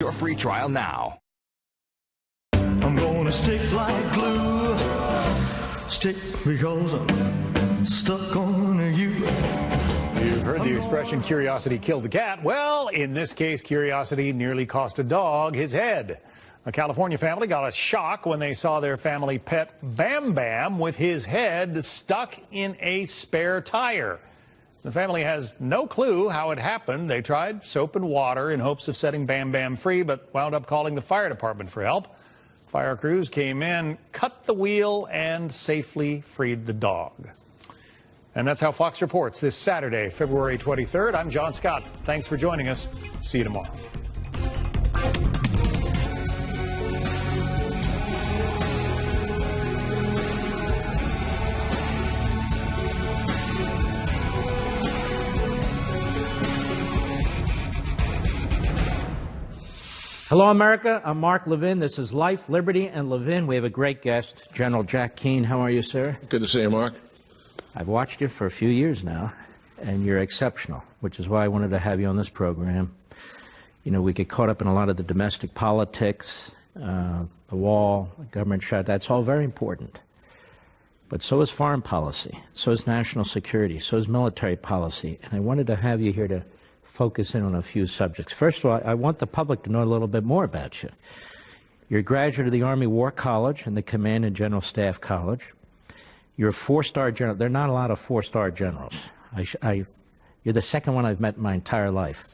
Your free trial now. I'm gonna stick like glue. Stick because I'm stuck on you. You've heard the expression, curiosity killed the cat. Well, in this case, curiosity nearly cost a dog his head. A California family got a shock when they saw their family pet Bam Bam with his head stuck in a spare tire. The family has no clue how it happened. They tried soap and water in hopes of setting Bam Bam free, but wound up calling the fire department for help. Fire crews came in, cut the wheel, and safely freed the dog. And that's how Fox reports this Saturday, February 23rd. I'm John Scott. Thanks for joining us. See you tomorrow. Hello, America. I'm Mark Levin. This is Life, Liberty, and Levin. We have a great guest, General Jack Keane. How are you, sir? Good to see you, Mark. I've watched you for a few years now, and you're exceptional, which is why I wanted to have you on this program. You know, we get caught up in a lot of the domestic politics, the wall, the government shut. That's all very important. But so is foreign policy, so is national security, so is military policy. And I wanted to have you here to focus in on a few subjects. First of all, I want the public to know a little bit more about you. You're a graduate of the Army War College and the Command and General Staff College. You're a four-star general. There are not a lot of four-star generals. You're the second one I've met in my entire life.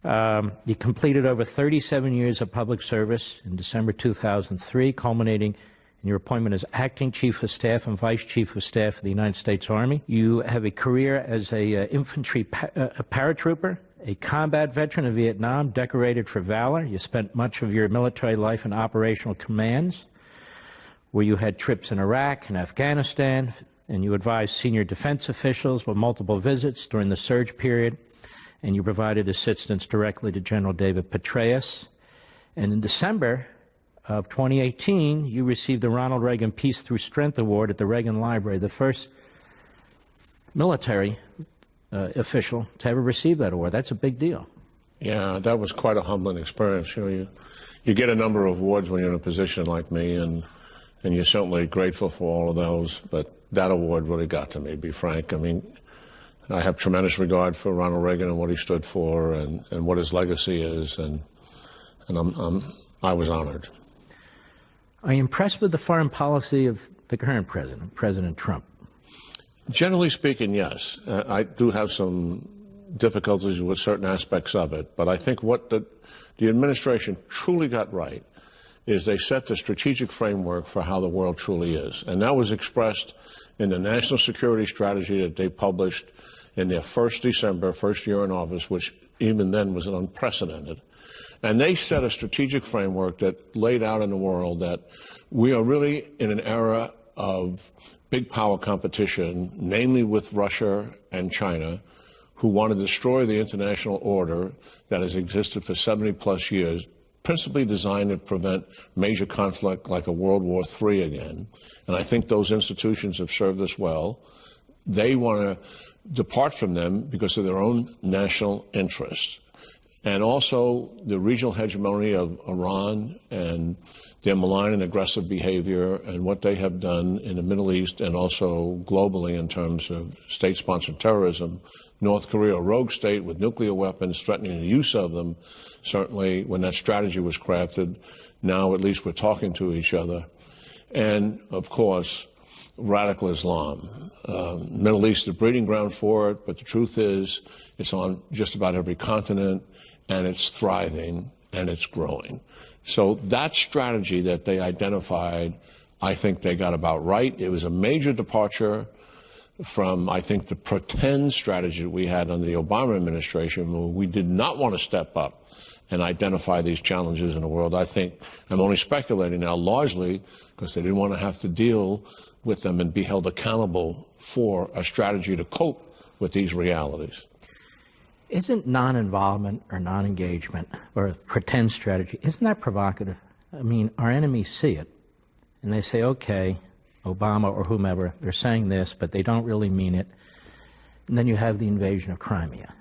You completed over 37 years of public service in December 2003, culminating in your appointment as Acting Chief of Staff and Vice Chief of Staff of the United States Army. You have a career as a infantry paratrooper, a combat veteran of Vietnam, decorated for valor. You spent much of your military life in operational commands, where you had trips in Iraq and Afghanistan, and you advised senior defense officials with multiple visits during the surge period, and you provided assistance directly to General David Petraeus. And in December of 2018, you received the Ronald Reagan Peace Through Strength Award at the Reagan Library, the first military official to ever receive that award. That's a big deal. Yeah, that was quite a humbling experience. You know, you get a number of awards when you're in a position like me, and you're certainly grateful for all of those. But that award really got to me, to be frank. I mean, I have tremendous regard for Ronald Reagan and what he stood for, and what his legacy is, and I was honored. Are you impressed with the foreign policy of the current president, President Trump? Generally speaking, yes. I do have some difficulties with certain aspects of it, but I think what the administration truly got right is they set the strategic framework for how the world truly is. And that was expressed in the national security strategy that they published in their first year in office, which even then was unprecedented. And they set a strategic framework that laid out in the world that we are really in an era of big power competition, namely with Russia and China, who want to destroy the international order that has existed for 70-plus years, principally designed to prevent major conflict like a World War III again. And I think those institutions have served us well. They want to depart from them because of their own national interests. And also the regional hegemony of Iran and their malign and aggressive behavior and what they have done in the Middle East and also globally in terms of state-sponsored terrorism. North Korea, a rogue state with nuclear weapons, threatening the use of them. Certainly when that strategy was crafted, now at least we're talking to each other. And, of course, radical Islam. Middle East, the breeding ground for it, but the truth is it's on just about every continent, and it's thriving, and it's growing. So that strategy that they identified, I think they got about right. It was a major departure from, I think, the pretend strategy that we had under the Obama administration, where we did not want to step up and identify these challenges in the world. I think, I'm only speculating now, largely because they didn't want to have to deal with them and be held accountable for a strategy to cope with these realities. Isn't non-involvement or non-engagement or a pretend strategy, isn't that provocative? I mean, our enemies see it, and they say, okay, Obama or whomever, they're saying this, but they don't really mean it. And then you have the invasion of Crimea.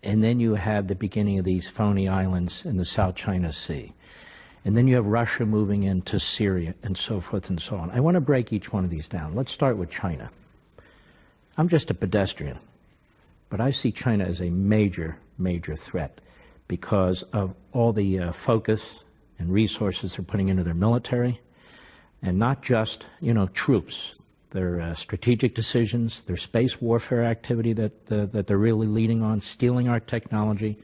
And then you have the beginning of these phony islands in the South China Sea. And then you have Russia moving into Syria and so forth and so on. I want to break each one of these down. Let's start with China. I'm just a pedestrian, but I see China as a major, major threat because of all the focus and resources they're putting into their military, and not just, troops. Their strategic decisions, their space warfare activity that they're really leading on, stealing our technology,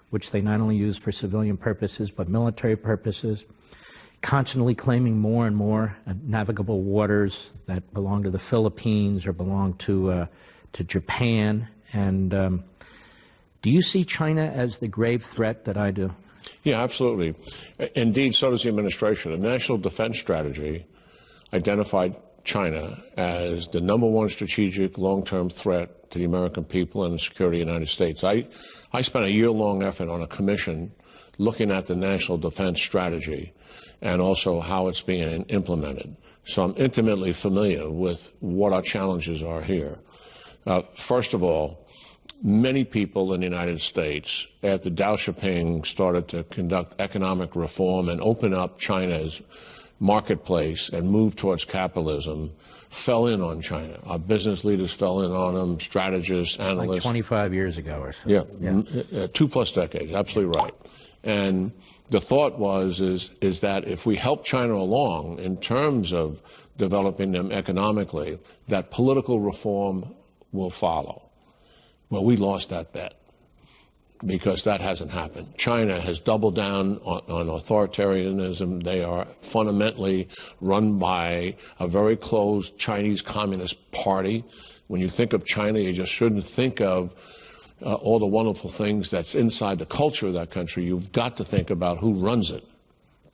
which they not only use for civilian purposes but military purposes, constantly claiming more and more navigable waters that belong to the Philippines or belong to Japan. And do you see China as the grave threat that I do? Yeah, absolutely. Indeed, so does the administration. The National Defense Strategy identified China as the #1 strategic long-term threat to the American people and the security of the United States. I spent a year-long effort on a commission looking at the National Defense Strategy and also how it's being implemented. So I'm intimately familiar with what our challenges are here. First of all, many people in the United States, after Deng Xiaoping started to conduct economic reform and open up China's marketplace and move towards capitalism, fell in on China. Our business leaders fell in on them, strategists, analysts. Like 25 years ago or so. Yeah, 2+ decades, absolutely right. And the thought is that if we help China along in terms of developing them economically, that political reform will follow. Well, we lost that bet, because that hasn't happened. China has doubled down on authoritarianism. They are fundamentally run by a very closed Chinese Communist Party. When you think of China, you just shouldn't think of all the wonderful things that's inside the culture of that country. You've got to think about who runs it.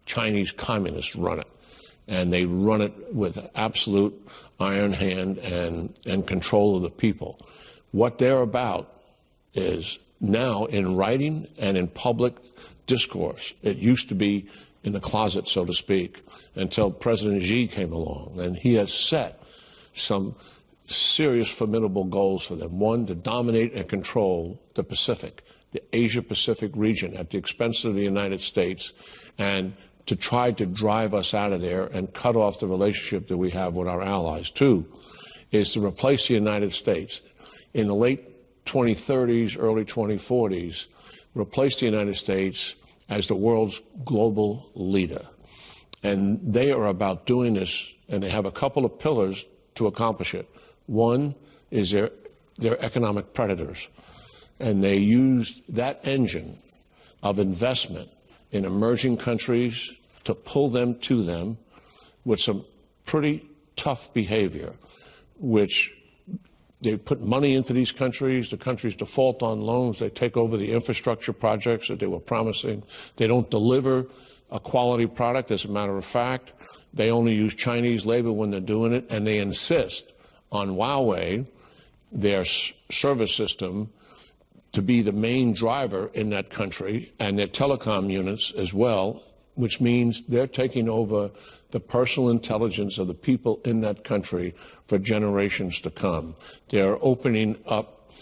Chinese communists run it. And they run it with absolute iron hand and control of the people. What they're about is now in writing and in public discourse. It used to be in the closet, so to speak, until President Xi came along. And he has set some serious, formidable goals for them. One, to dominate and control the Pacific, the Asia-Pacific region at the expense of the United States, and to try to drive us out of there and cut off the relationship that we have with our allies. Two, is to replace the United States. In the late 2030s, early 2040s, replace the United States as the world's global leader. And they are about doing this, and they have a couple of pillars to accomplish it. One is they're economic predators, and they use that engine of investment in emerging countries to pull them to them with some pretty tough behavior, which they put money into these countries. The countries default on loans. They take over the infrastructure projects that they were promising. They don't deliver a quality product. As a matter of fact, they only use Chinese labor when they're doing it, and they insist on Huawei, their service system, to be the main driver in that country, and their telecom units as well, which means they're taking over the personal intelligence of the people in that country for generations to come. They're opening up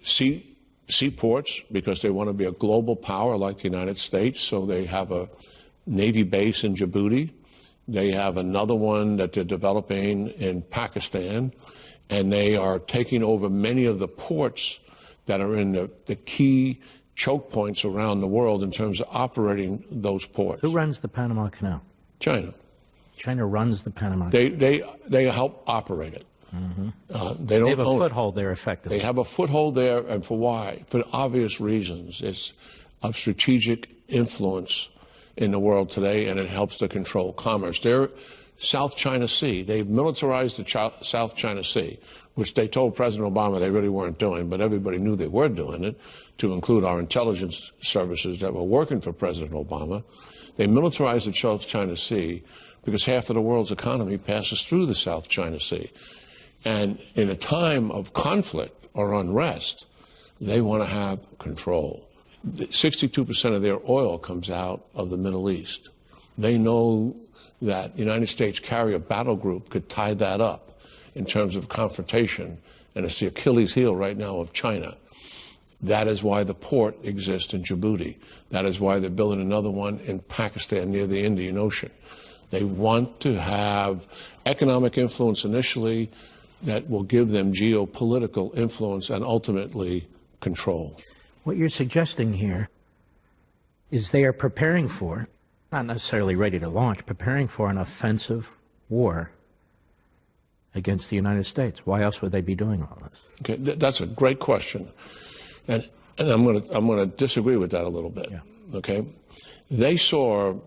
seaports because they want to be a global power like the United States, so they have a Navy base in Djibouti. They have another one that they're developing in Pakistan, and they are taking over many of the ports that are in the key choke points around the world in terms of operating those ports. Who runs the Panama Canal? China. China runs the Panama Canal. They help operate it. Mm-hmm. They have a foothold there, effectively. They have a foothold there, and for why? For obvious reasons. It's of strategic influence in the world today, and it helps to control commerce. They're South China Sea. They've militarized the South China Sea, which they told President Obama they really weren't doing, but everybody knew they were doing it, to include our intelligence services that were working for President Obama. They militarized the South China Sea because half of the world's economy passes through the South China Sea. And in a time of conflict or unrest, they want to have control. 62% of their oil comes out of the Middle East. They know that the United States carrier battle group could tie that up in terms of confrontation, and it's the Achilles heel right now of China. That is why the port exists in Djibouti. That is why they're building another one in Pakistan near the Indian Ocean. They want to have economic influence initially that will give them geopolitical influence and ultimately control. What you're suggesting here is they are preparing for, not necessarily ready to launch, preparing for an offensive war against the United States. Why else would they be doing all this? Okay, that's a great question. And I'm going to disagree with that a little bit. Yeah. Okay, they saw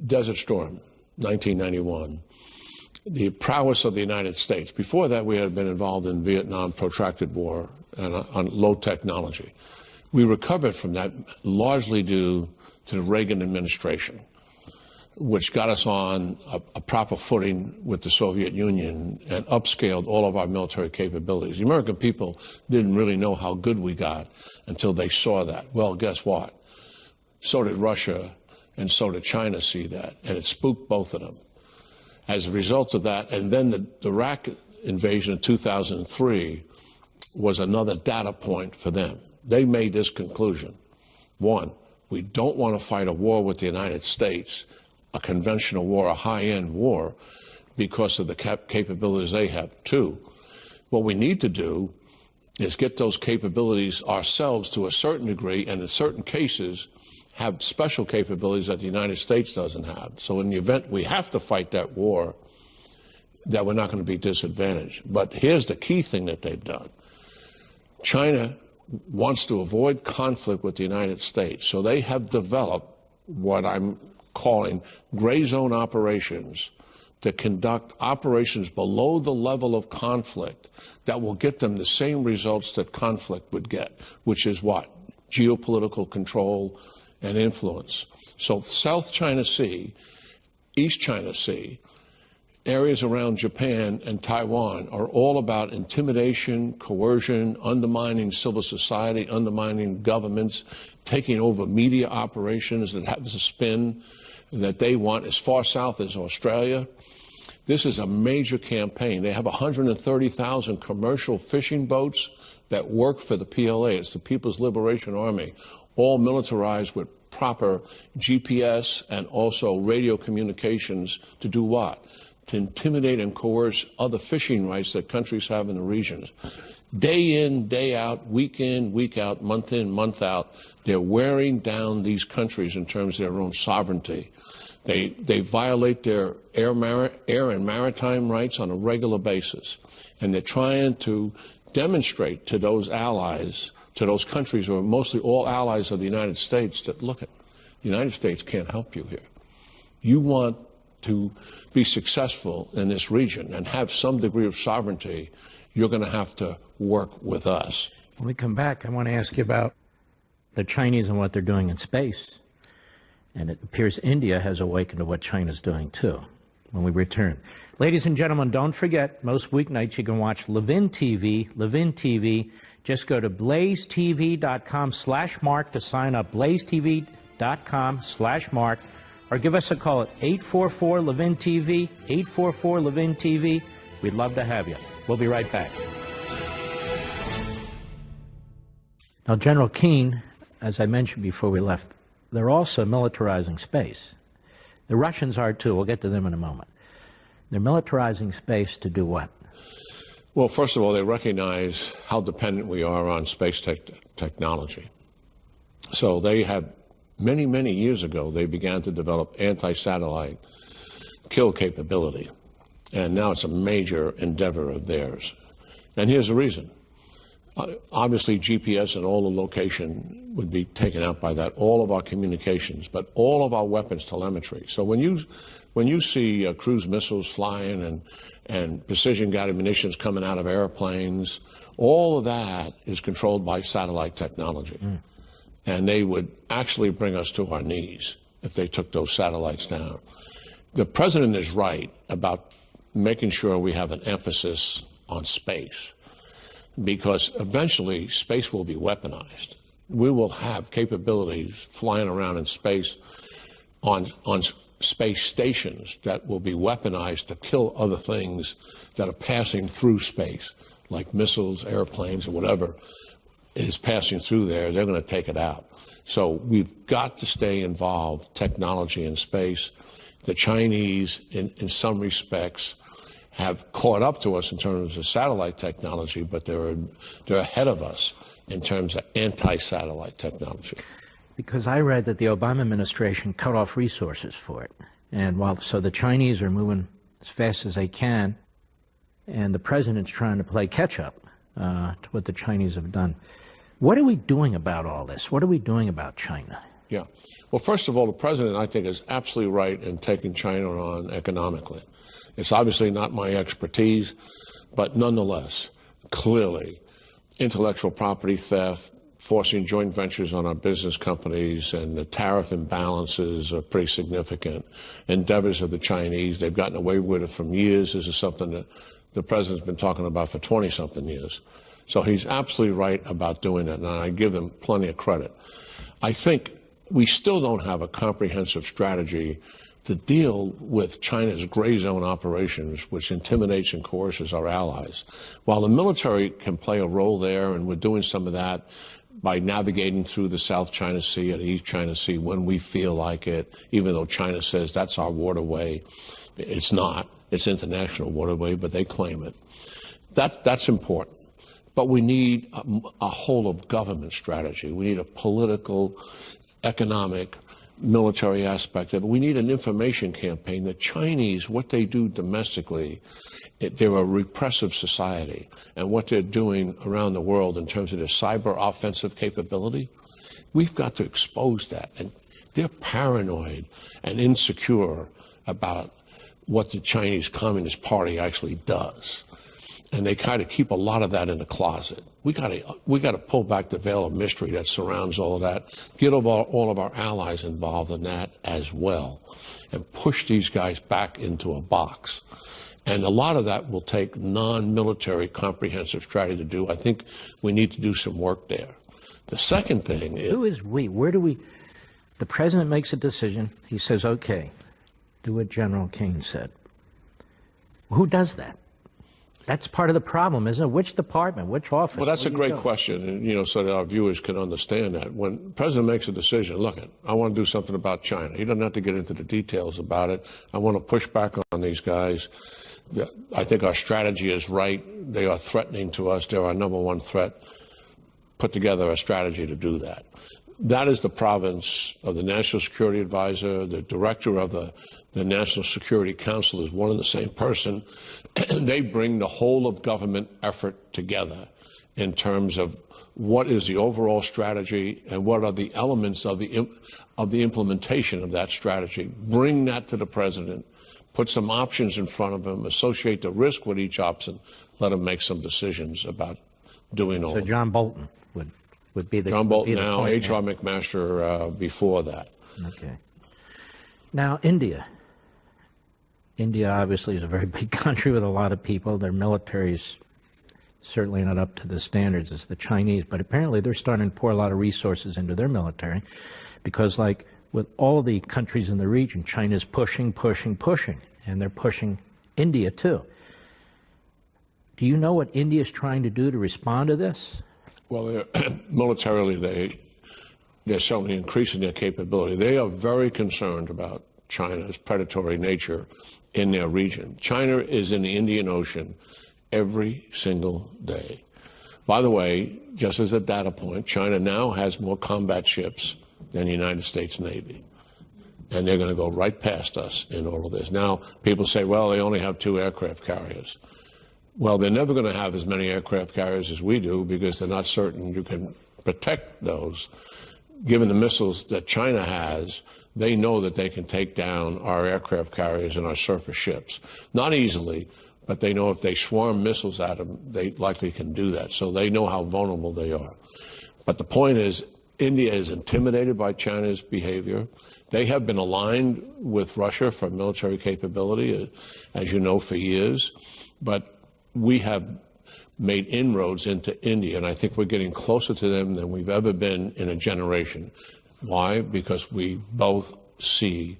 Desert Storm, 1991, the prowess of the United States. Before that, we had been involved in Vietnam, protracted war, and on low technology. We recovered from that largely due to the Reagan administration, which got us on a proper footing with the Soviet Union and upscaled all of our military capabilities. The American people didn't really know how good we got until they saw that. Well, guess what? So did Russia, and so did China see that, and it spooked both of them. As a result of that, and then the Iraq invasion in 2003 was another data point for them. They made this conclusion. One, we don't want to fight a war with the United States, a conventional war, a high-end war, because of the capabilities they have. Two, what we need to do is get those capabilities ourselves to a certain degree, and in certain cases, have special capabilities that the United States doesn't have. So in the event we have to fight that war, that we're not going to be disadvantaged. But here's the key thing that they've done. China wants to avoid conflict with the United States, so they have developed what I'm calling gray zone operations to conduct operations below the level of conflict that will get them the same results that conflict would get, which is what? Geopolitical control and influence. So South China Sea, East China Sea, areas around Japan and Taiwan are all about intimidation, coercion, undermining civil society, undermining governments, taking over media operations that have the spin that they want as far south as Australia. This is a major campaign. They have 130,000 commercial fishing boats that work for the PLA. It's the People's Liberation Army, all militarized with proper GPS and also radio communications to do what? To intimidate and coerce other fishing rights that countries have in the regions. Day in, day out, week in, week out, month in, month out, they're wearing down these countries in terms of their own sovereignty. They violate their air and maritime rights on a regular basis. And they're trying to demonstrate to those allies, to those countries who are mostly all allies of the United States, that look, the United States can't help you here. You want to be successful in this region and have some degree of sovereignty, you're going to have to work with us. When we come back, I want to ask you about the Chinese and what they're doing in space. And it appears India has awakened to what China's doing, too, when we return. Ladies and gentlemen, don't forget, most weeknights you can watch Levin TV. Levin TV. Just go to blazetv.com/mark to sign up, blazetv.com/mark, or give us a call at 844-LEVIN-TV, 844-LEVIN-TV. We'd love to have you. We'll be right back. Now, General Keane, as I mentioned before we left, they're also militarizing space. The Russians are, too. We'll get to them in a moment. They're militarizing space to do what? Well, first of all, they recognize how dependent we are on space technology. So they have, many, many years ago, they began to develop anti-satellite kill capability. And now it's a major endeavor of theirs. And here's the reason. Obviously, GPS and all the location would be taken out by that, all of our communications, but all of our weapons telemetry. So when you see cruise missiles flying and precision-guided munitions coming out of airplanes, all of that is controlled by satellite technology. And they would actually bring us to our knees if they took those satellites down. The president is right about making sure we have an emphasis on space, because eventually space will be weaponized. We will have capabilities flying around in space on space stations that will be weaponized to kill other things that are passing through space, like missiles, airplanes, or whatever. is passing through there, they're going to take it out. So we've got to stay involved, technology and space. The Chinese, in some respects, have caught up to us in terms of satellite technology, but they're ahead of us in terms of anti-satellite technology. Because I read that the Obama administration cut off resources for it. And so the Chinese are moving as fast as they can, and the president's trying to play catch-up to what the Chinese have done. What are we doing about all this? What are we doing about China? Yeah. Well, first of all, the president, I think, is absolutely right in taking China on economically. It's obviously not my expertise, but nonetheless, clearly, intellectual property theft, forcing joint ventures on our business companies, and the tariff imbalances are pretty significant. Endeavors of the Chinese, they've gotten away with it for years. This is something that the president's been talking about for 20-something years. So he's absolutely right about doing it, and I give them plenty of credit. I think we still don't have a comprehensive strategy to deal with China's gray zone operations, which intimidates and coerces our allies. While the military can play a role there, and we're doing some of that by navigating through the South China Sea and East China Sea when we feel like it, even though China says that's our waterway. It's not. It's international waterway, but they claim it. That's important. But we need a whole of government strategy. We need a political, economic, military aspect of it. We need an information campaign. The Chinese, what they do domestically, they're a repressive society. And what they're doing around the world in terms of their cyber offensive capability, we've got to expose that. And they're paranoid and insecure about what the Chinese Communist Party actually does. And they kind of keep a lot of that in the closet. We got to pull back the veil of mystery that surrounds all of that, get all of our allies involved in that as well, and push these guys back into a box. And a lot of that will take non-military comprehensive strategy to do. I think we need to do some work there. The second thing is... Who is we? Where do we... The president makes a decision. He says, okay, do what General Kane said. Who does that? That's part of the problem, isn't it? Which department, which office? Well, that's a great question, and, so that our viewers can understand that. When the president makes a decision, look, I want to do something about China. He doesn't have to get into the details about it. I want to push back on these guys. I think our strategy is right. They are threatening to us. They're our number one threat. Put together a strategy to do that. That is the province of the National Security Advisor. The director of the National Security Council is one and the same person. They bring the whole of government effort together in terms of what is the overall strategy and what are the elements of the implementation of that strategy. Bring that to the president, put some options in front of him, associate the risk with each option, let him make some decisions about doing all of it. So John Bolton would be the... John Bolton now, H.R. McMaster before that. Okay. Now, India. India obviously is a very big country with a lot of people. Their military is certainly not up to the standards as the Chinese, but apparently they're starting to pour a lot of resources into their military because, like with all the countries in the region, China's pushing, and they're pushing India too. Do you know what India is trying to do to respond to this? Well, militarily, they're certainly increasing their capability. They are very concerned about China's predatory nature in their region. China is in the Indian Ocean every single day. By the way, just as a data point, China now has more combat ships than the United States Navy. And they're going to go right past us in all of this. Now, people say, well, they only have 2 aircraft carriers. Well, they're never going to have as many aircraft carriers as we do because they're not certain you can protect those. Given the missiles that China has, they know that they can take down our aircraft carriers and our surface ships. Not easily, but they know if they swarm missiles at them, they likely can do that. So they know how vulnerable they are. But the point is, India is intimidated by China's behavior. They have been aligned with Russia for military capability, as you know, for years. But we have made inroads into India, and I think we're getting closer to them than we've ever been in a generation. Why? Because we both see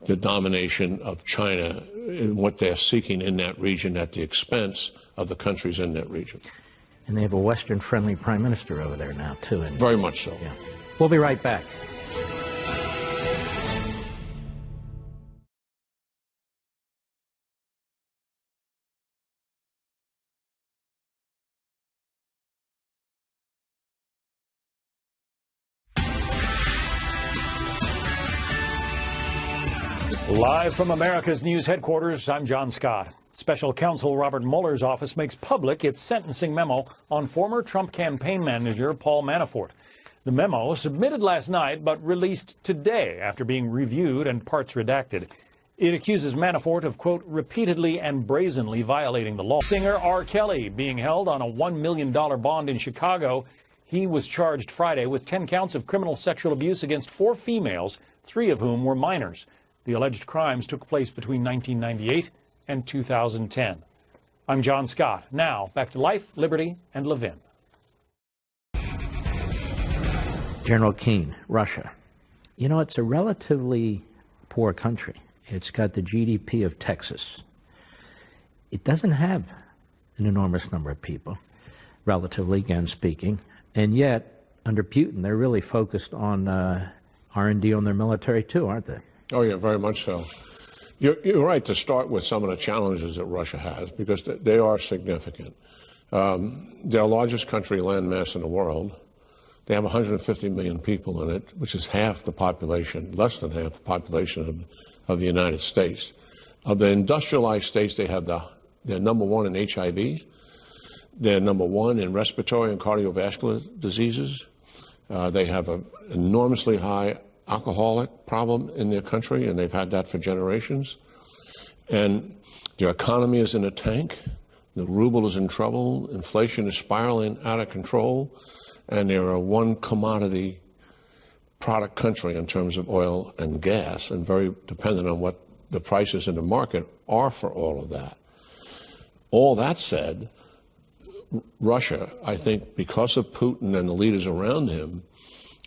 the domination of China and what they're seeking in that region at the expense of the countries in that region. And they have a Western-friendly prime minister over there now, too. And, Very much so. yeah. We'll be right back. Live from America's News headquarters, I'm John Scott. Special counsel Robert Mueller's office makes public its sentencing memo on former Trump campaign manager Paul Manafort. The memo, submitted last night but released today after being reviewed and parts redacted. It accuses Manafort of, quote, repeatedly and brazenly violating the law. Singer R. Kelly being held on a $1 million bond in Chicago. He was charged Friday with 10 counts of criminal sexual abuse against 4 females, 3 of whom were minors. The alleged crimes took place between 1998 and 2010. I'm John Scott. Now, back to Life, Liberty, and Levin. General Keane, Russia. You know, it's a relatively poor country. It's got the GDP of Texas. It doesn't have an enormous number of people, relatively, again speaking. And yet, under Putin, they're really focused on R&D on their military, too, aren't they? Oh, yeah, very much so. You're right to start with some of the challenges that Russia has, because they are significant. They're the largest country landmass in the world. They have 150 million people in it, which is half the population, less than half the population of the United States. Of the industrialized states, they're number 1 in HIV. They're number 1 in respiratory and cardiovascular diseases. They have an enormously high alcoholic problem in their country, and they've had that for generations. And their economy is in a tank. The ruble is in trouble. Inflation is spiraling out of control. And they're a one commodity product country in terms of oil and gas, and very dependent on what the prices in the market are for all of that. All that said, Russia, I think, because of Putin and the leaders around him,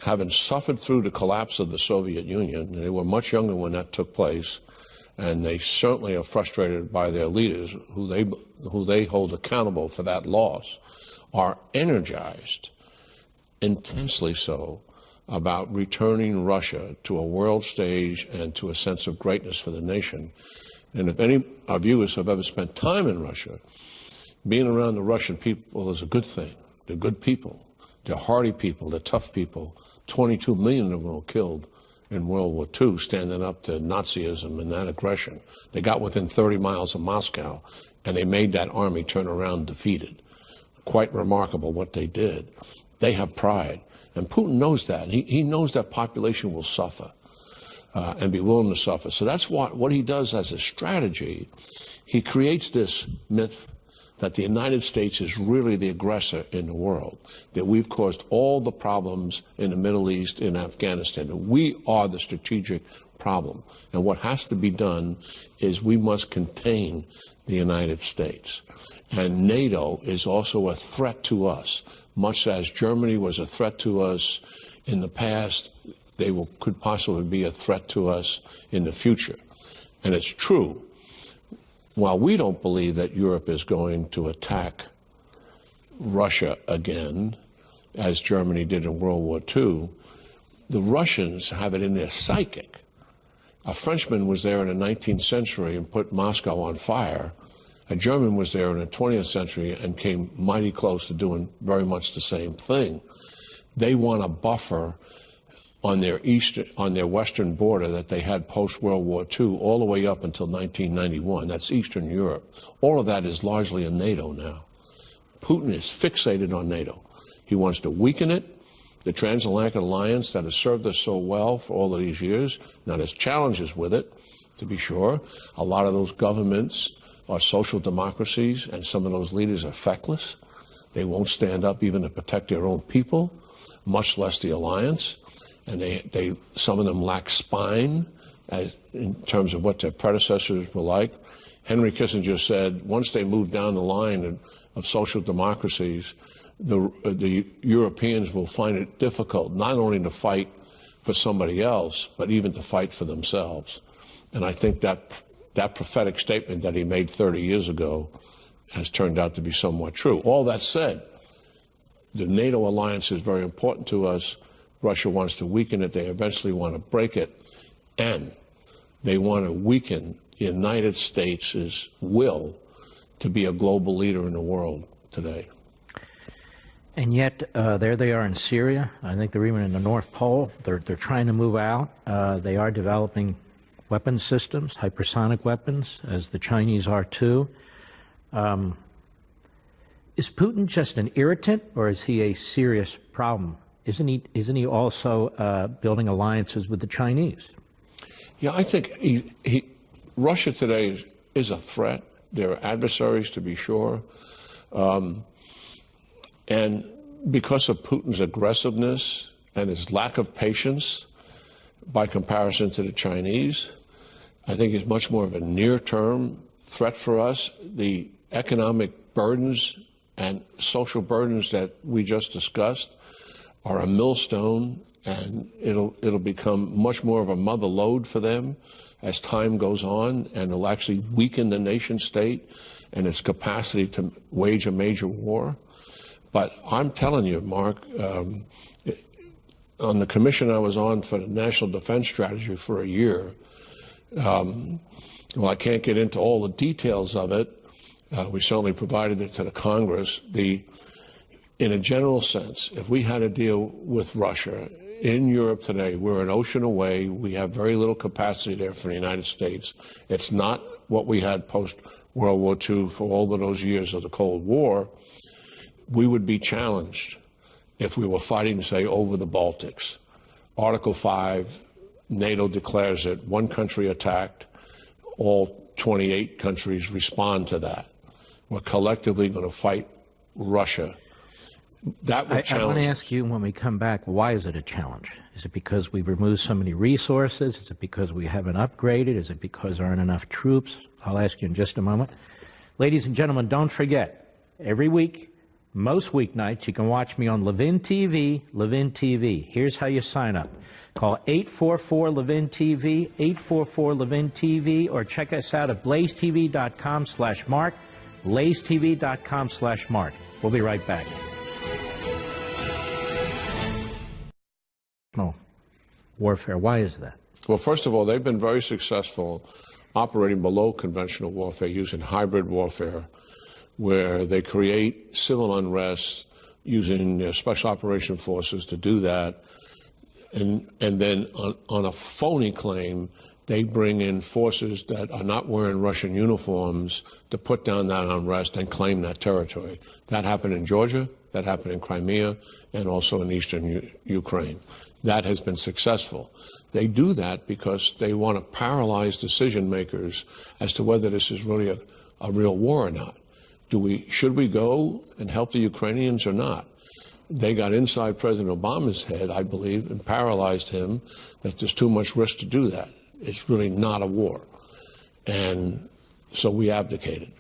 having suffered through the collapse of the Soviet Union, they were much younger when that took place, and they certainly are frustrated by their leaders, who they hold accountable for that loss, are energized, intensely so, about returning Russia to a world stage and to a sense of greatness for the nation. And if any of our viewers have ever spent time in Russia, being around the Russian people is a good thing. They're good people. They're hardy people. They're tough people. 22 million of them were killed in World War II, standing up to Nazism and that aggression. They got within 30 miles of Moscow, and they made that army turn around defeated. Quite remarkable what they did. They have pride. And Putin knows that. He knows that population will suffer and be willing to suffer. So that's what he does as a strategy. He creates this myth that the United States is really the aggressor in the world, that we've caused all the problems in the Middle East, in Afghanistan, that we are the strategic problem. And what has to be done is we must contain the United States. And NATO is also a threat to us, much as Germany was a threat to us in the past. They could possibly be a threat to us in the future. And it's true. While we don't believe that Europe is going to attack Russia again, as Germany did in World War II, the Russians have it in their psychic. A Frenchman was there in the 19th century and put Moscow on fire. A German was there in the 20th century and came mighty close to doing very much the same thing. They want a buffer on their western border that they had post-World War II all the way up until 1991. That's Eastern Europe. All of that is largely in NATO now. Putin is fixated on NATO. He wants to weaken it, the transatlantic alliance that has served us so well for all of these years. Now, there's challenges with it, to be sure. A lot of those governments are social democracies, and some of those leaders are feckless. They won't stand up even to protect their own people, much less the alliance. And some of them lack spine in terms of what their predecessors were like. Henry Kissinger said once they move down the line of social democracies, the Europeans will find it difficult not only to fight for somebody else, but even to fight for themselves. And I think that prophetic statement that he made 30 years ago has turned out to be somewhat true. All that said, The NATO alliance is very important to us. Russia wants to weaken it. They eventually want to break it. And they want to weaken the United States' will to be a global leader in the world today. And yet, there they are in Syria. I think they're even in the North Pole. They're trying to move out. They are developing weapons systems, hypersonic weapons, as the Chinese are too. Is Putin just an irritant, or is he a serious problem? Isn't he also building alliances with the Chinese? Yeah, I think Russia today is a threat. There are adversaries, to be sure. And because of Putin's aggressiveness and his lack of patience by comparison to the Chinese, I think he's much more of a near-term threat for us. The economic burdens and social burdens that we just discussed are a millstone, and it'll become much more of a mother lode for them as time goes on, and it'll actually weaken the nation state and its capacity to wage a major war. But I'm telling you, Mark, on the commission I was on for the National Defense Strategy for a year, well, I can't get into all the details of it. We certainly provided it to the Congress. In a general sense, if we had a deal with Russia in Europe today, we're an ocean away. We have very little capacity there for the United States. It's not what we had post-World War II for all of those years of the Cold War. We would be challenged if we were fighting, say, over the Baltics. Article 5, NATO declares it. One country attacked, all 28 countries respond to that. We're collectively going to fight Russia. That would challenge. I want to ask you, when we come back, why is it a challenge? Is it because we've removed so many resources? Is it because we haven't upgraded? Is it because there aren't enough troops? I'll ask you in just a moment. Ladies and gentlemen, don't forget, every week, most weeknights, you can watch me on Levin TV, Levin TV. Here's how you sign up. Call 844-LEVIN-TV, 844-LEVIN-TV, or check us out at blazetv.com/Mark, blazetv.com/Mark. We'll be right back. Warfare, why is that? Well, first of all, they've been very successful operating below conventional warfare, using hybrid warfare, where they create civil unrest using their special operation forces to do that. And then on a phony claim, they bring in forces that are not wearing Russian uniforms to put down that unrest and claim that territory. That happened in Georgia, that happened in Crimea, and also in eastern Ukraine. That has been successful. They do that because they want to paralyze decision makers as to whether this is really a real war or not. Should we go and help the Ukrainians or not? They got inside President Obama's head, I believe, and paralyzed him that there's too much risk to do that. It's really not a war. And so we abdicated.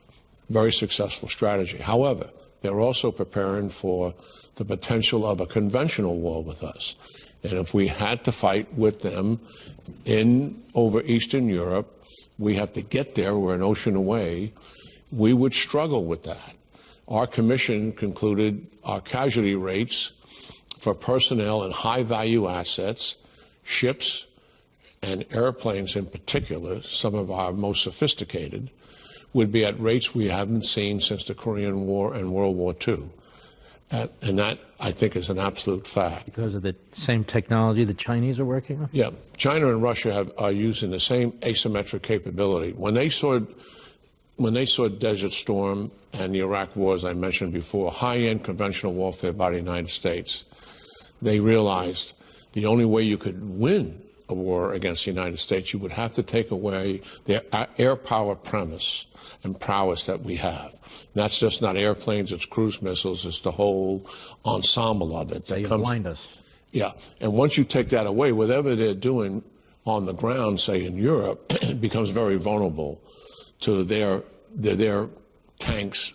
Very successful strategy. However, they're also preparing for the potential of a conventional war with us. And if we had to fight with them over Eastern Europe, we have to get there. We're an ocean away. We would struggle with that. Our commission concluded our casualty rates for personnel and high-value assets, ships and airplanes in particular, some of our most sophisticated, would be at rates we haven't seen since the Korean War and World War II. And that, I think, is an absolute fact. Because of the same technology the Chinese are working on? Yeah. China and Russia are using the same asymmetric capability. When they saw Desert Storm and the Iraq War, as I mentioned before, high-end conventional warfare by the United States, they realized the only way you could win a war against the United States, you would have to take away the air power premise and prowess that we have. And that's just not airplanes, it's cruise missiles, it's the whole ensemble of it. They blind us. Yeah. And once you take that away, whatever they're doing on the ground, say in Europe, it becomes very vulnerable to their tanks,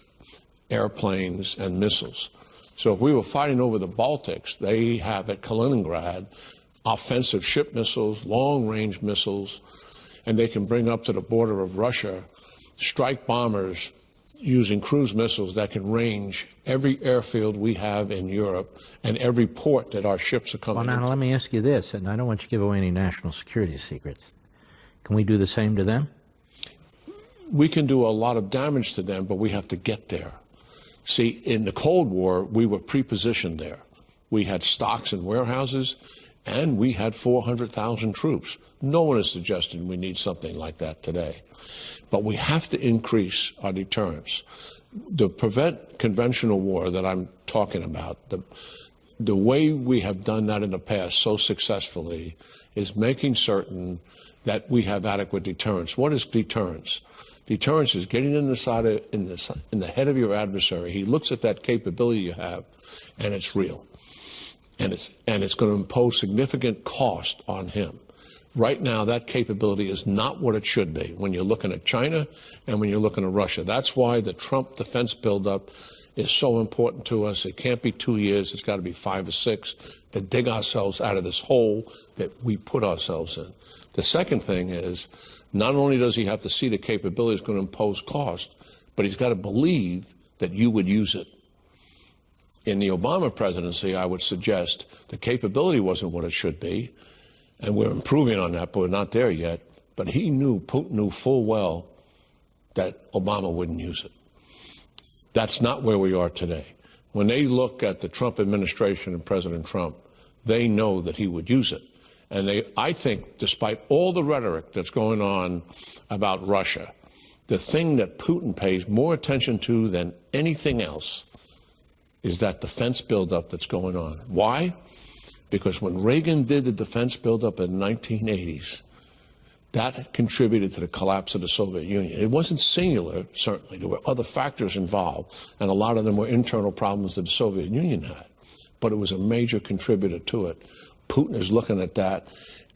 airplanes, and missiles. So if we were fighting over the Baltics, they have at Kaliningrad offensive ship missiles, long-range missiles, and they can bring up to the border of Russia strike bombers using cruise missiles that can range every airfield we have in Europe and every port that our ships are coming Well, now, into. let me ask you this, and I don't want you to give away any national security secrets. Can we do the same to them? We can do a lot of damage to them, but we have to get there. See, in the Cold War, we were pre-positioned there. We had stocks in warehouses, and we had 400,000 troops. No one is suggesting we need something like that today. But we have to increase our deterrence. To prevent conventional war that I'm talking about, the way we have done that in the past so successfully is making certain that we have adequate deterrence. What is deterrence? Deterrence is getting in the head of your adversary. He looks at that capability you have, and it's real. And it's going to impose significant cost on him. Right now, that capability is not what it should be when you're looking at China and when you're looking at Russia. That's why the Trump defense buildup is so important to us. It can't be 2 years. It's got to be 5 or 6 to dig ourselves out of this hole that we put ourselves in. The second thing is, not only does he have to see the capability is going to impose cost, but he's got to believe that you would use it. In the Obama presidency, I would suggest the capability wasn't what it should be, and we're improving on that, but we're not there yet. But Putin knew full well that Obama wouldn't use it. That's not where we are today. When they look at the Trump administration and President Trump, they know that he would use it. And I think, despite all the rhetoric that's going on about Russia, the thing that Putin pays more attention to than anything else is that defense buildup that's going on. Why? Because when Reagan did the defense buildup in the 1980s, that contributed to the collapse of the Soviet Union. It wasn't singular, certainly. There were other factors involved, and a lot of them were internal problems that the Soviet Union had. But it was a major contributor to it. Putin is looking at that,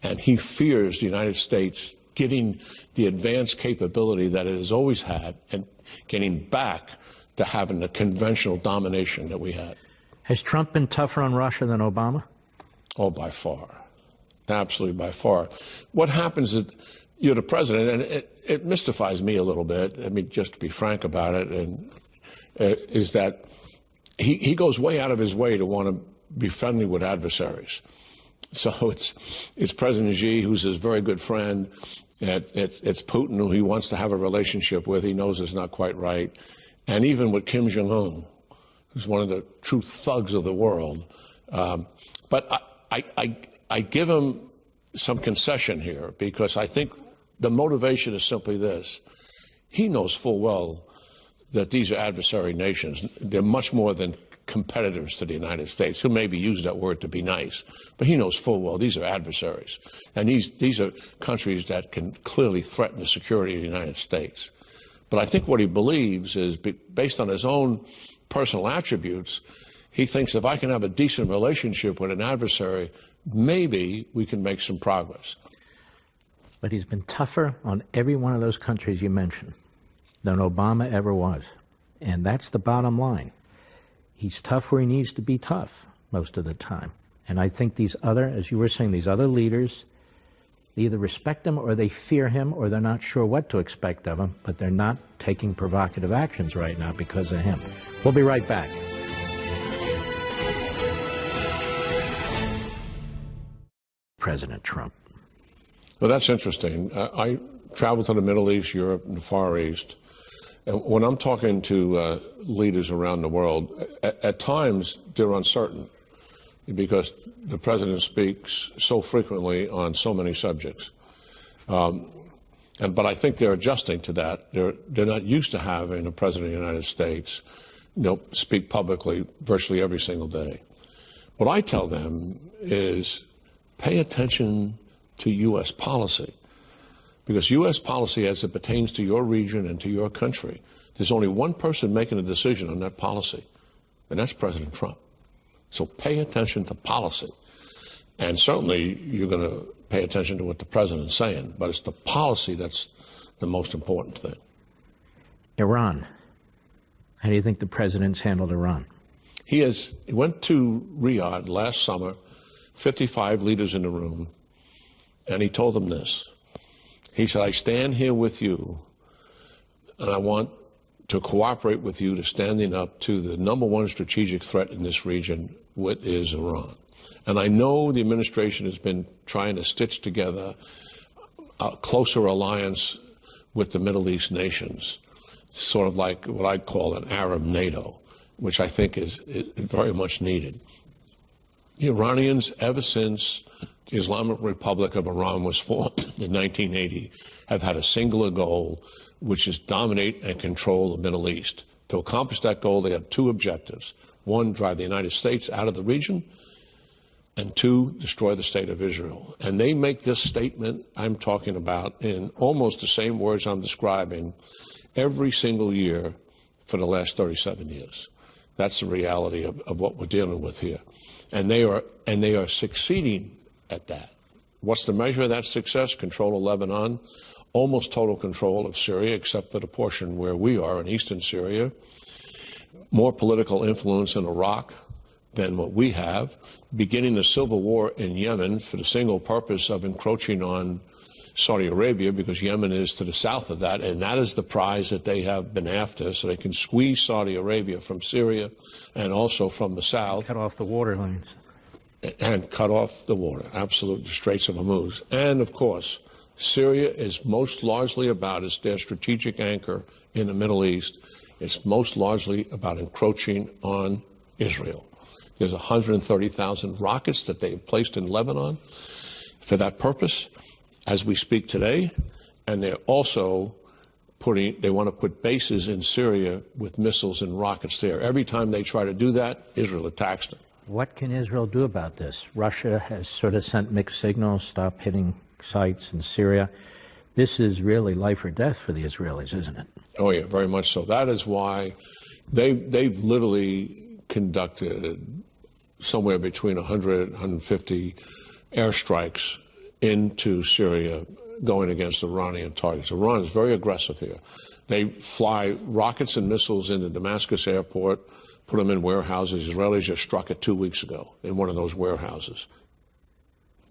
and he fears the United States getting the advanced capability that it has always had and getting back to having the conventional domination that we had. Has Trump been tougher on Russia than Obama? Oh, by far. Absolutely, by far. What happens is you're the president, and it mystifies me a little bit, I mean, just to be frank about it, and is that he goes way out of his way to want to be friendly with adversaries. So it's President Xi, who's his very good friend. It's Putin, who he wants to have a relationship with. He knows it's not quite right. And even with Kim Jong-un, who's one of the true thugs of the world. But I give him some concession here because I think the motivation is simply this. He knows full well that these are adversary nations. They're much more than competitors to the United States. He'll maybe use that word to be nice, but he knows full well these are adversaries. And these are countries that can clearly threaten the security of the United States. But I think what he believes is, based on his own personal attributes, he thinks if I can have a decent relationship with an adversary, maybe we can make some progress. But he's been tougher on every one of those countries you mentioned than Obama ever was. And that's the bottom line. He's tough where he needs to be tough most of the time. And I think these other, as you were saying, these other leaders, they either respect him or they fear him or they're not sure what to expect of him, but they're not taking provocative actions right now because of him. We'll be right back. President Trump. Well, that's interesting. I travel to the Middle East, Europe, and the Far East. And when I'm talking to leaders around the world, at times they're uncertain because the president speaks so frequently on so many subjects. But I think they're adjusting to that. They're not used to having a president of the United States speak publicly virtually every single day. What I tell them is pay attention to U.S. policy. Because U.S. policy, as it pertains to your region and to your country, there's only one person making a decision on that policy, and that's President Trump. So pay attention to policy. And certainly you're going to pay attention to what the president's saying, but it's the policy that's the most important thing. Iran. How do you think the president's handled Iran? He went to Riyadh last summer, 55 leaders in the room, and he told them this. He said, I stand here with you, and I want to cooperate with you to standing up to the number one strategic threat in this region, which is Iran. And I know the administration has been trying to stitch together a closer alliance with the Middle East nations, sort of like what I'd call an Arab NATO, which I think is very much needed. The Iranians, ever since the Islamic Republic of Iran was formed in 1980, have had a singular goal, which is dominate and control the Middle East. To accomplish that goal, they have two objectives. One, drive the United States out of the region, and two, destroy the state of Israel. And they make this statement I'm talking about in almost the same words I'm describing every single year for the last 37 years. That's the reality of what we're dealing with here. And they are succeeding at that. What's the measure of that success? Control of Lebanon, almost total control of Syria, except for the portion where we are in eastern Syria, more political influence in Iraq than what we have, beginning the civil war in Yemen for the single purpose of encroaching on Saudi Arabia, because Yemen is to the south of that, and that is the prize that they have been after, so they can squeeze Saudi Arabia from Syria and also from the south. Cut off the water lines. And cut off the water, absolutely, the Straits of Hormuz. And, of course, Syria is most largely about, it's their strategic anchor in the Middle East, it's most largely about encroaching on Israel. There's 130,000 rockets that they've placed in Lebanon for that purpose as we speak today, and they're also they want to put bases in Syria with missiles and rockets there. Every time they try to do that, Israel attacks them. What can Israel do about this? Russia has sort of sent mixed signals, stop hitting sites in Syria. This is really life or death for the Israelis, isn't it? Oh, yeah, very much so. That is why they've literally conducted somewhere between 100, 150 airstrikes into Syria going against Iranian targets. Iran is very aggressive here. They fly rockets and missiles into Damascus airport, put them in warehouses. Israelis just struck it 2 weeks ago in one of those warehouses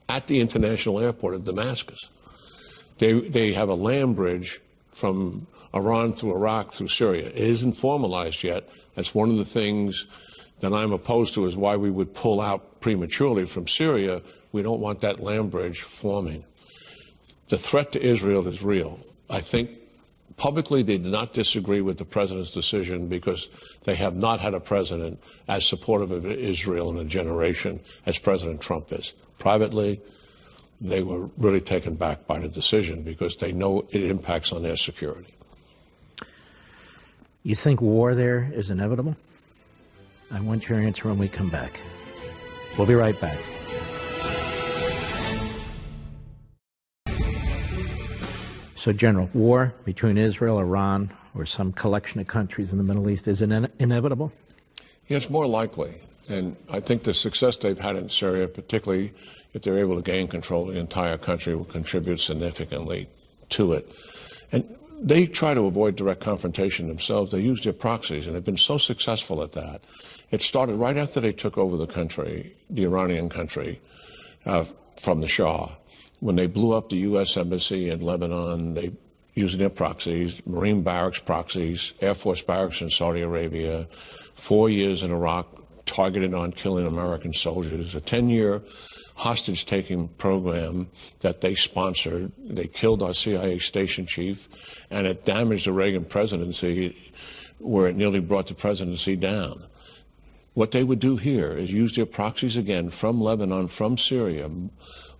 at the international airport of Damascus. They have a land bridge from Iran through Iraq through Syria. It isn't formalized yet. That's one of the things that I'm opposed to, is why we would pull out prematurely from Syria. We don't want that land bridge forming. The threat to Israel is real. I think publicly they did not disagree with the president's decision, because they have not had a president as supportive of Israel in a generation as President Trump is. Privately, they were really taken back by the decision because they know it impacts on their security. You think war there is inevitable? I want your answer when we come back. We'll be right back. So, General, war between Israel, Iran, or some collection of countries in the Middle East, is it inevitable? Yeah, it's more likely. And I think the success they've had in Syria, particularly if they're able to gain control of the entire country, will contribute significantly to it. And they try to avoid direct confrontation themselves. They use their proxies, and they've been so successful at that. It started right after they took over the country, the Iranian country, from the Shah. When they blew up the U.S. embassy in Lebanon, they using their proxies, Marine barracks proxies, Air Force barracks in Saudi Arabia, 4 years in Iraq, targeted on killing American soldiers, a 10-year hostage-taking program that they sponsored. They killed our CIA station chief, and it damaged the Reagan presidency, where it nearly brought the presidency down. What they would do here is use their proxies again from Lebanon, from Syria,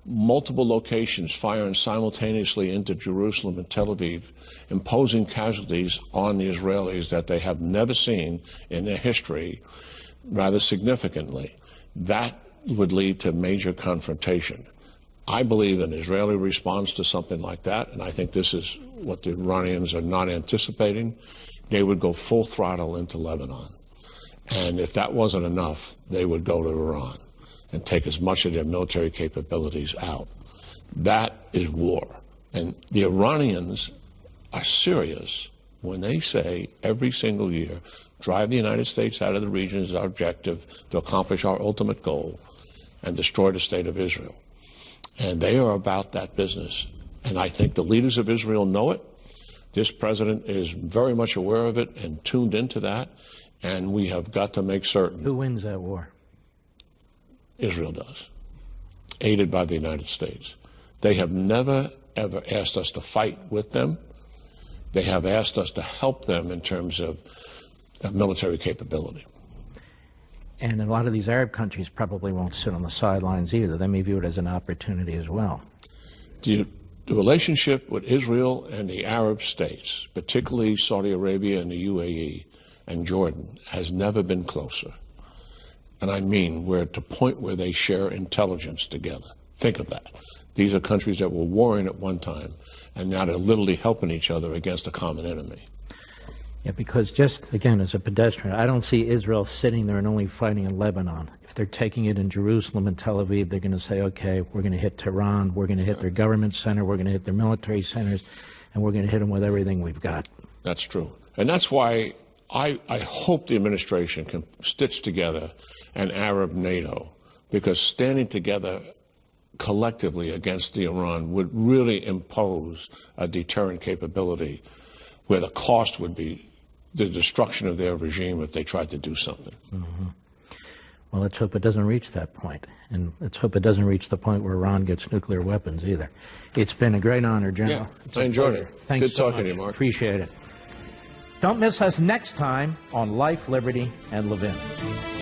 multiple locations firing simultaneously into Jerusalem and Tel Aviv, imposing casualties on the Israelis that they have never seen in their history, rather significantly. That would lead to major confrontation. I believe an Israeli response to something like that, and I think this is what the Iranians are not anticipating, they would go full throttle into Lebanon. And if that wasn't enough, they would go to Iran and take as much of their military capabilities out. That is war. And the Iranians are serious when they say every single year, drive the United States out of the region is our objective to accomplish our ultimate goal and destroy the state of Israel. And they are about that business. And I think the leaders of Israel know it. This president is very much aware of it and tuned into that, and we have got to make certain. Who wins that war? Israel does, aided by the United States. They have never, ever asked us to fight with them. They have asked us to help them in terms of military capability. And a lot of these Arab countries probably won't sit on the sidelines either. They may view it as an opportunity as well. The relationship with Israel and the Arab states, particularly Saudi Arabia and the UAE and Jordan, has never been closer. And I mean, we're at the point where they share intelligence together. Think of that. These are countries that were warring at one time, and now they're literally helping each other against a common enemy. Yeah, because just, again, as a pedestrian, I don't see Israel sitting there and only fighting in Lebanon. If they're taking it in Jerusalem and Tel Aviv, they're going to say, okay, we're going to hit Tehran, we're going to hit their government center, we're going to hit their military centers, and we're going to hit them with everything we've got. That's true. And that's why I hope the administration can stitch together an Arab NATO, because standing together collectively against Iran would really impose a deterrent capability where the cost would be the destruction of their regime if they tried to do something. Mm-hmm. Well, let's hope it doesn't reach that point. And let's hope it doesn't reach the point where Iran gets nuclear weapons either. It's been a great honor, General. Yeah, I enjoyed it. Thanks Good so talking much. to you, Mark. Appreciate it. Don't miss us next time on Life, Liberty, and Levin.